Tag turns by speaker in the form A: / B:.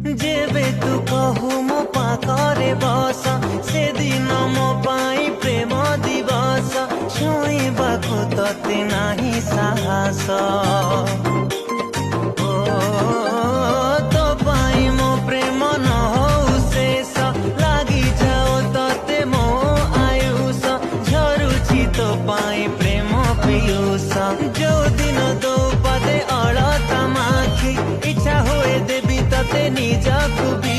A: जेबे तू कहू मो पाखरे बस से दिन मो पाई प्रेम दिवस छुईबाकू तते नाही साहस ओ तो पाई मो प्रेम न हो शेष लागी जाओ तते मो आयुष झरुछि तो पाई प्रेम पीयूष जो दिन दो पदे अड़ता माखी इच्छा हुए देवी तते निजकू भी